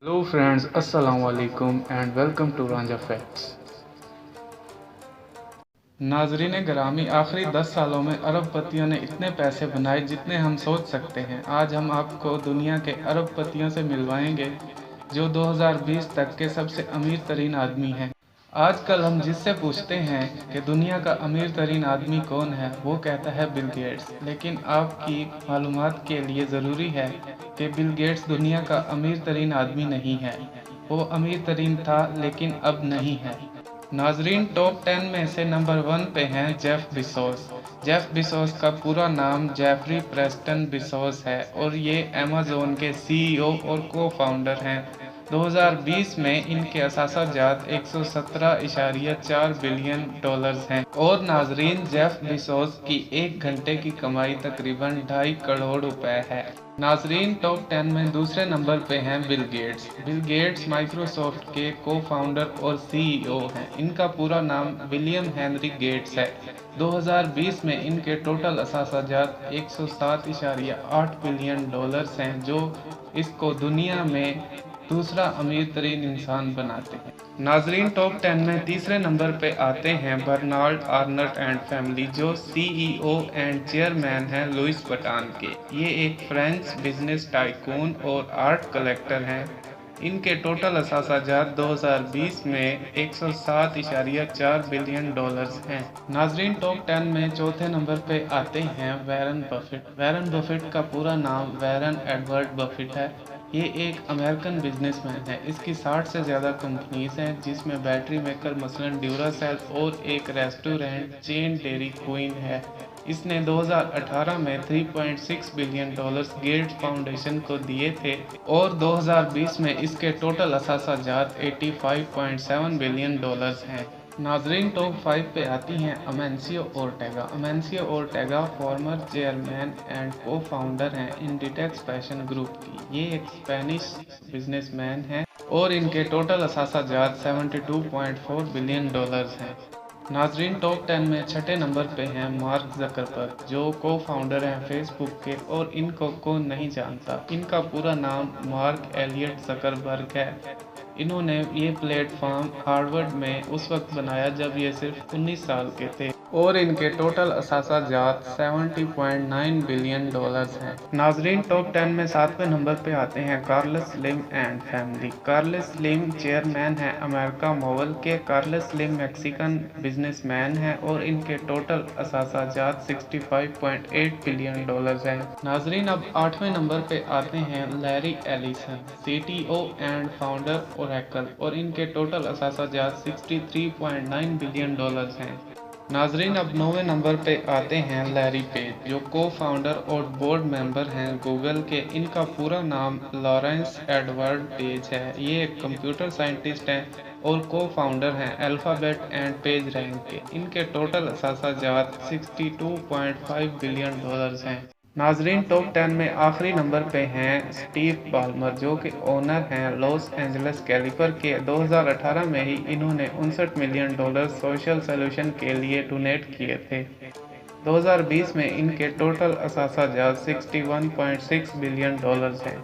Hello friends, अस्सलाम वालेकुम and welcome to Ranjha facts. नाजरीन ग्रामी, आखिरी 10 सालों में अरबपतियों ने इतने पैसे बनाए जितने हम सोच सकते हैं। आज हम आपको दुनिया के अरबपतियों से मिलवाएंगे जो 2020 तक के सबसे अमीर तरीन आदमी हैं। आजकल हम जिससे पूछते हैं कि दुनिया का अमीर तरीन आदमी कौन है, वो कहता है बिल गेट्स। लेकिन आपकी मालूमात के लिए ज़रूरी है कि बिल गेट्स दुनिया का अमीर तरीन आदमी नहीं है। वो अमीर तरीन था लेकिन अब नहीं है। नाजरीन, टॉप 10 में से नंबर 1 पे हैं जेफ बिजोस। जेफ बिजोस का पूरा नाम जेफरी प्रेस्टन बिजोस है और ये अमेज़न के सीईओ और को फाउंडर हैं। 2020 में इनके असासा जात 117.4 बिलियन डॉलर्स हैं। और नाजरीन, जेफ बिजोस की एक घंटे की कमाई तकरीबन 2.5 करोड़ रुपए है। नाजरीन, टॉप 10 में दूसरे नंबर पे हैं Bill Gates. Bill Gates Microsoft के को फाउंडर और सीईओ हैं। इनका पूरा नाम विलियम हेनरी गेट्स है। 2020 में इनके टोटल असासाजात 107.8 बिलियन डॉलर्स हैं, जो इसको दुनिया में दूसरा अमीर तरीन इंसान बनाते हैं। नाजरीन, टॉप 10 में तीसरे नंबर पे आते हैं बर्नार्ड आर्नल्ट एंड फैमिली, जो सीईओ एंड चेयरमैन हैं लुइस वटान के। ये एक फ्रेंच बिजनेस टाइकून और आर्ट कलेक्टर हैं। इनके टोटल असासाजात 2020 में 107.4 बिलियन डॉलर्स हैं। नाजरीन, टॉप 10 में चौथे नंबर पे आते हैं वैरन बफेट। वैरन बफेट का पूरा नाम वैरन एडवर्ड बफेट है। ये एक अमेरिकन बिजनेसमैन है। इसकी 60 से ज़्यादा कंपनीज हैं, जिसमें बैटरी मेकर मसलन ड्यूरासेल और एक रेस्टोरेंट चेन डेयरी क्वीन है। इसने 2018 में 3.6 बिलियन डॉलर्स गेट्स फाउंडेशन को दिए थे और 2020 में इसके टोटल असासाजात 85.7 बिलियन डॉलर्स हैं। नाजरीन, टॉप 5 पे आती हैं Amancio Ortega. Amancio Ortega former chairman and co founder हैं इंडिटेक्स फैशन ग्रुप की। ये एक स्पेनिश बिजनेसमैन हैं और इनके टोटल असासाजात 72.4 बिलियन डॉलर्स हैं। नाजरीन, टॉप 10 में छठे नंबर पे हैं मार्क जकरबर्ग, जो को फाउंडर हैं फेसबुक के। और इनको कौन नहीं जानता, इनका पूरा नाम मार्क एलियट जकरबर्ग है। इन्होंने ये प्लेटफॉर्म हार्वर्ड में उस वक्त बनाया जब ये सिर्फ 19 साल के थे और इनके टोटल असासाजात 70.9 बिलियन डॉलर्स हैं। नाजरीन, टॉप 10 में 7वें नंबर पे आते हैं Carlos slim and family. Carlos slim chairman हैं अमेरिका मोबाइल के। कार्लोस स्लिम मैक्सिकन बिजनेसमैन हैं और इनके टोटल असासाजात 65.8 बिलियन डॉलर्स हैं। नाजरीन, अब 8वें नंबर पे आते हैं Larry Ellison, CTO and founder Oracle, और इनके टोटल असासाजात 63.9 बिलियन डॉलर्स हैं। नाजरीन, अब 9वें नंबर पे आते हैं लैरी पेज, जो को फाउंडर और बोर्ड मेंबर हैं गूगल के। इनका पूरा नाम लॉरेंस एडवर्ड पेज है। ये एक कंप्यूटर साइंटिस्ट हैं और को फाउंडर हैं अल्फ़ाबेट एंड पेज रैंक के। इनके टोटल असासाजात 62.5 बिलियन डॉलर्स हैं। नाजरीन, टॉप 10 में आखिरी नंबर पे हैं स्टीव बाल्मर, जो कि ओनर हैं लॉस एंजल्स कैलिपर के। 2018 में ही इन्होंने 59 मिलियन डॉलर सोशल सोल्यूशन के लिए डोनेट किए थे। 2020 में इनके टोटल असासाजात 61.6 बिलियन डॉलर्स हैं।